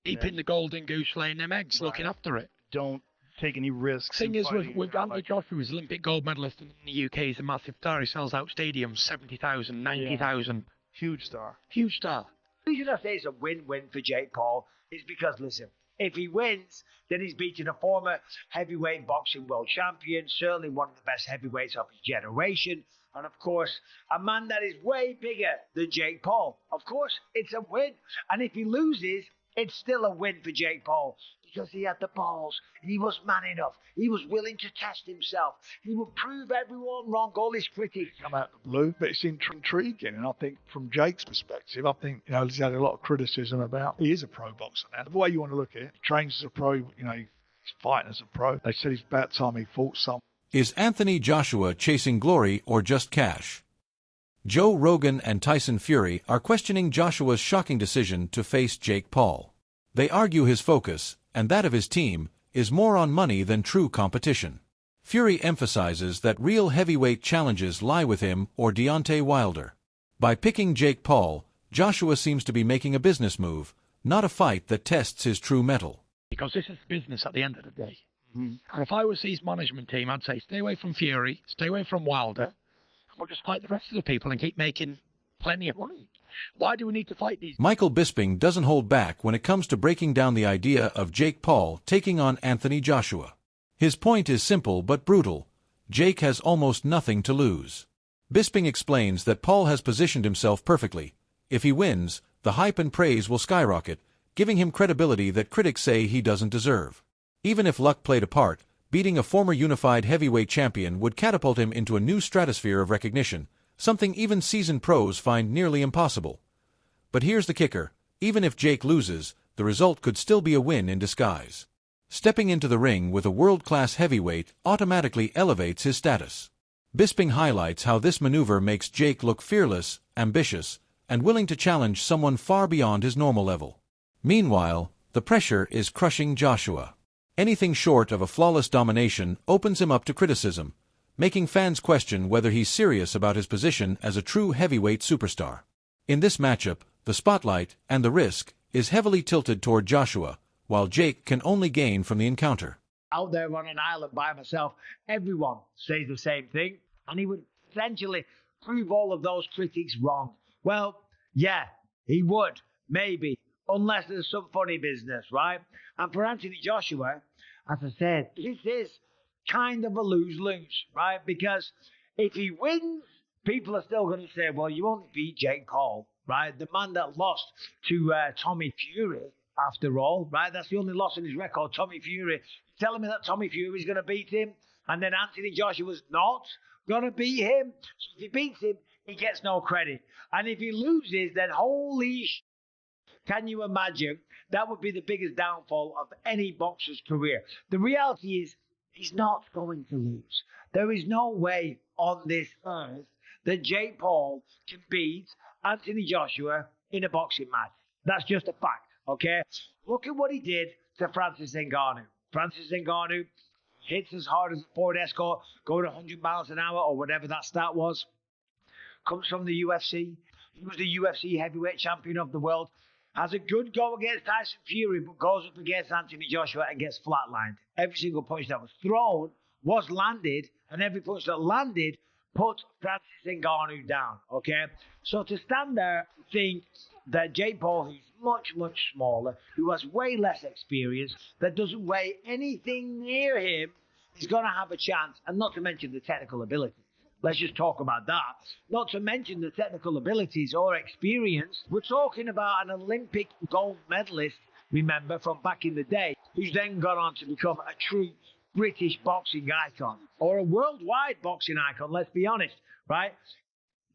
Keeping the golden goose laying them eggs, looking after it. Don't take any risks. Thing is, with Anthony Joshua, who's Olympic gold medalist in the UK, he's a massive star. He sells out stadiums, 70,000, 90,000. Yeah. Huge star. Huge star. The reason I say it's a win-win for Jake Paul is because, listen, if he wins, then he's beating a former heavyweight boxing world champion, certainly one of the best heavyweights of his generation, and of course, a man that is way bigger than Jake Paul. Of course, it's a win. And if he loses, it's still a win for Jake Paul because he had the balls. He was man enough. He was willing to test himself. He would prove everyone wrong, all his critics. Come out of the blue, but it's intriguing. And I think from Jake's perspective, I think, he's had a lot of criticism about, he is a pro boxer now. The way you want to look at it, he trains as a pro, he's fighting as a pro. They said it's about time he fought some. Is Anthony Joshua chasing glory or just cash? Joe Rogan and Tyson Fury are questioning Joshua's shocking decision to face Jake Paul. They argue his focus, and that of his team, is more on money than true competition. Fury emphasizes that real heavyweight challenges lie with him or Deontay Wilder. By picking Jake Paul, Joshua seems to be making a business move, not a fight that tests his true mettle. Because this is business at the end of the day. Mm-hmm. And if I was his management team, I'd say stay away from Fury, stay away from Wilder, we'll just fight the rest of the people and keep making plenty of money. Why do we need to fight these? Michael Bisping doesn't hold back when it comes to breaking down the idea of Jake Paul taking on Anthony Joshua. His point is simple but brutal. Jake has almost nothing to lose. Bisping explains that Paul has positioned himself perfectly. If he wins, the hype and praise will skyrocket, giving him credibility that critics say he doesn't deserve. Even if luck played a part, beating a former unified heavyweight champion would catapult him into a new stratosphere of recognition, something even seasoned pros find nearly impossible. But here's the kicker, even if Jake loses, the result could still be a win in disguise. Stepping into the ring with a world-class heavyweight automatically elevates his status. Bisping highlights how this maneuver makes Jake look fearless, ambitious, and willing to challenge someone far beyond his normal level. Meanwhile, the pressure is crushing Joshua. Anything short of a flawless domination opens him up to criticism, making fans question whether he's serious about his position as a true heavyweight superstar. In this matchup, the spotlight and the risk is heavily tilted toward Joshua, while Jake can only gain from the encounter. Out there on an island by myself, everyone says the same thing, and he would essentially prove all of those critics wrong. Well, yeah, he would, maybe, unless there's some funny business, right? And for Anthony Joshua, as I said, this is kind of a lose-lose, right? Because if he wins, people are still going to say, well, you only beat Jake Paul, right? The man that lost to Tommy Fury, after all, right? That's the only loss in his record, Tommy Fury. Telling me that Tommy Fury is going to beat him, and then Anthony Joshua's not going to beat him. So if he beats him, he gets no credit. And if he loses, then holy sh**, can you imagine? That would be the biggest downfall of any boxer's career. The reality is, he's not going to lose. There is no way on this earth that Jake Paul can beat Anthony Joshua in a boxing match. That's just a fact, okay? Look at what he did to Francis Ngannou. Francis Ngannou hits as hard as a Ford Escort, going 100 miles an hour or whatever that stat was. Comes from the UFC. He was the UFC heavyweight champion of the world. Has a good go against Tyson Fury, but goes up against Anthony Joshua and gets flatlined. Every single punch that was thrown was landed, and every punch that landed put Francis Ngannou down, okay? So to stand there and think that Jake Paul, who's much, much smaller, who has way less experience, that doesn't weigh anything near him, is going to have a chance, and not to mention the technical ability. Let's just talk about that. Not to mention the technical abilities or experience. We're talking about an Olympic gold medalist, remember, from back in the day, who's then gone on to become a true British boxing icon, or a worldwide boxing icon, let's be honest, right?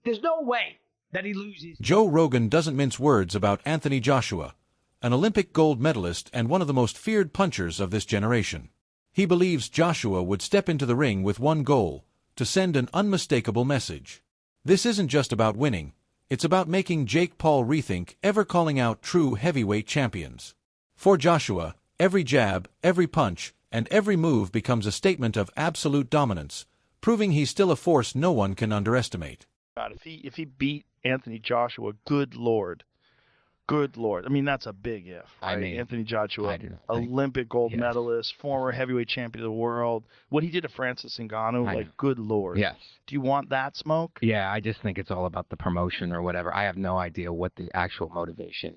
There's no way that he loses. Joe Rogan doesn't mince words about Anthony Joshua, an Olympic gold medalist and one of the most feared punchers of this generation. He believes Joshua would step into the ring with one goal, to send an unmistakable message. This isn't just about winning, it's about making Jake Paul rethink ever calling out true heavyweight champions. For Joshua, every jab, every punch, and every move becomes a statement of absolute dominance, proving he's still a force no one can underestimate. God, if he beat Anthony Joshua, good Lord, Good Lord. I mean, that's a big if. Right? I mean, Anthony Joshua, I do not think- Olympic gold Yes. medalist, former heavyweight champion of the world. What he did to Francis Ngannou, I like, know. good Lord. Yes. Do you want that smoke? Yeah, I just think it's all about the promotion or whatever. I have no idea what the actual motivation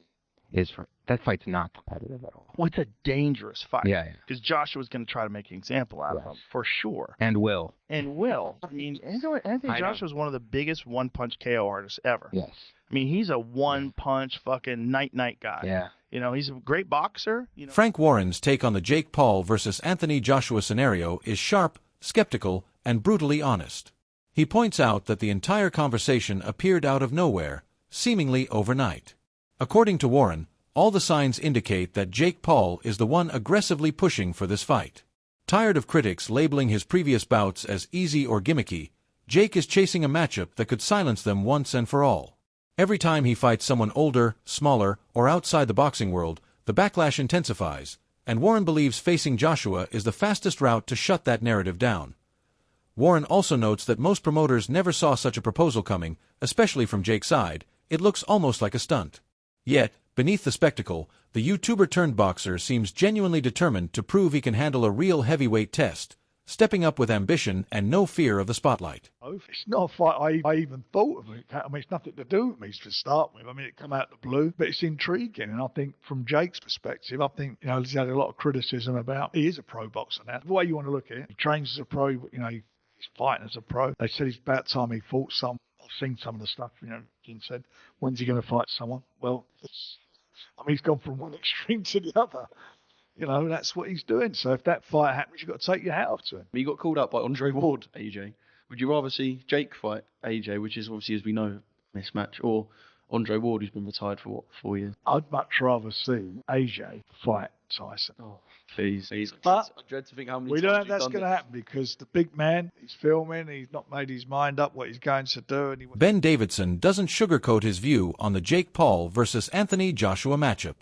is for that fight's not competitive at all. Well, it's a dangerous fight. Yeah. Because Joshua's going to try to make an example out of Yes. him, for sure. And will. And will. I mean, Anthony I know. Joshua's one of the biggest one-punch KO artists ever. Yes. I mean, he's a one-punch fucking night-night guy. Yeah. You know, he's a great boxer. You know. Frank Warren's take on the Jake Paul versus Anthony Joshua scenario is sharp, skeptical, and brutally honest. He points out that the entire conversation appeared out of nowhere, seemingly overnight. According to Warren, all the signs indicate that Jake Paul is the one aggressively pushing for this fight. Tired of critics labeling his previous bouts as easy or gimmicky, Jake is chasing a matchup that could silence them once and for all. Every time he fights someone older, smaller, or outside the boxing world, the backlash intensifies, and Warren believes facing Joshua is the fastest route to shut that narrative down. Warren also notes that most promoters never saw such a proposal coming, especially from Jake's side. It looks almost like a stunt. Yet, beneath the spectacle, the YouTuber-turned-boxer seems genuinely determined to prove he can handle a real heavyweight test, stepping up with ambition and no fear of the spotlight. It's not a fight I even thought of. I mean, it's nothing to do with me to start with. I mean, it come out of the blue, but it's intriguing. And I think from Jake's perspective, I think, he's had a lot of criticism about, he is a pro boxer now. The way you want to look at it, he trains as a pro, he's fighting as a pro. They said it's about time he fought some. I've seen some of the stuff, Jim said, when's he going to fight someone? Well, he's gone from one extreme to the other. That's what he's doing. So if that fight happens, you've got to take your hat off to him. He got called up by Andre Ward, AJ. Would you rather see Jake fight AJ, which is obviously, as we know, a mismatch, or Andre Ward, who's been retired for, 4 years? I'd much rather see AJ fight Tyson. Oh, please. But I dread to think how many we times don't know if you've that's done going to this. happen because the big man, he's filming, he's not made his mind up what he's going to do. And Ben Davison doesn't sugarcoat his view on the Jake Paul versus Anthony Joshua matchup.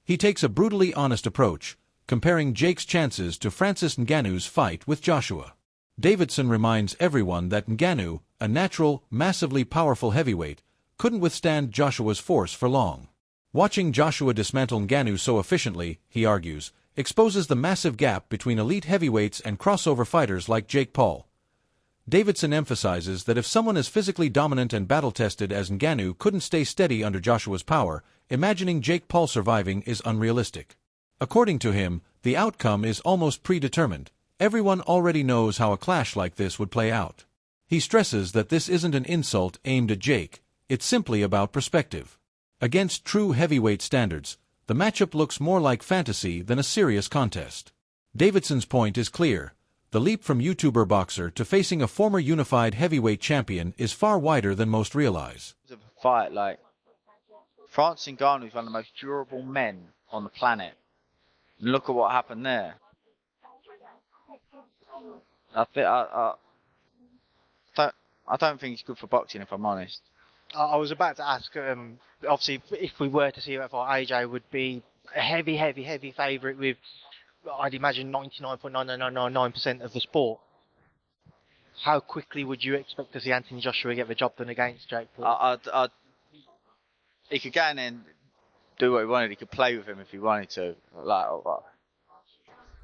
He takes a brutally honest approach, comparing Jake's chances to Francis Ngannou's fight with Joshua. Davidson reminds everyone that Ngannou, a natural, massively powerful heavyweight, couldn't withstand Joshua's force for long. Watching Joshua dismantle Ngannou so efficiently, he argues, exposes the massive gap between elite heavyweights and crossover fighters like Jake Paul. Davidson emphasizes that if someone as physically dominant and battle-tested as Ngannou couldn't stay steady under Joshua's power, imagining Jake Paul surviving is unrealistic. According to him, the outcome is almost predetermined. Everyone already knows how a clash like this would play out. He stresses that this isn't an insult aimed at Jake, it's simply about perspective. Against true heavyweight standards, the matchup looks more like fantasy than a serious contest. Davidson's point is clear. The leap from YouTuber boxer to facing a former unified heavyweight champion is far wider than most realize. Of a fight, like Francis Ngannou is one of the most durable men on the planet. And look at what happened there. I don't think it's good for boxing, if I'm honest. I was about to ask, obviously, if we were to see that fight, AJ would be a heavy favourite with, I'd imagine, 99.9999% of the sport. How quickly would you expect to see Anthony Joshua get the job done against Jake Paul? He could go in and do what he wanted. He could play with him if he wanted to.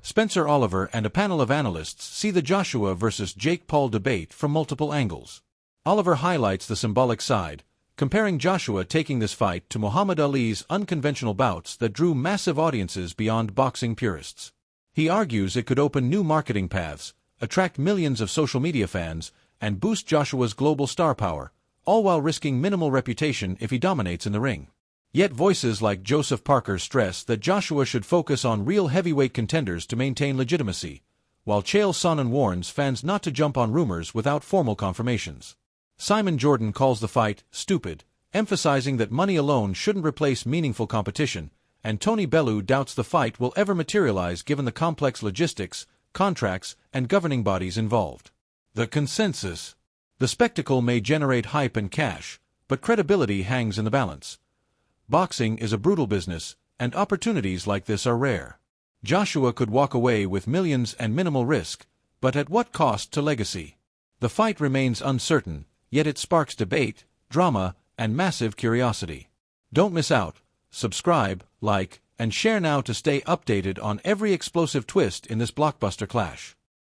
Spencer Oliver and a panel of analysts see the Joshua versus Jake Paul debate from multiple angles. Oliver highlights the symbolic side, comparing Joshua taking this fight to Muhammad Ali's unconventional bouts that drew massive audiences beyond boxing purists. He argues it could open new marketing paths, attract millions of social media fans, and boost Joshua's global star power, all while risking minimal reputation if he dominates in the ring. Yet voices like Joseph Parker stress that Joshua should focus on real heavyweight contenders to maintain legitimacy, while Chael Sonnen warns fans not to jump on rumors without formal confirmations. Simon Jordan calls the fight stupid, emphasizing that money alone shouldn't replace meaningful competition, and Tony Bellew doubts the fight will ever materialize given the complex logistics, contracts, and governing bodies involved. The consensus. The spectacle may generate hype and cash, but credibility hangs in the balance. Boxing is a brutal business, and opportunities like this are rare. Joshua could walk away with millions and minimal risk, but at what cost to legacy? The fight remains uncertain, yet it sparks debate, drama, and massive curiosity. Don't miss out. subscribe, like, and share now to stay updated on every explosive twist in this blockbuster clash.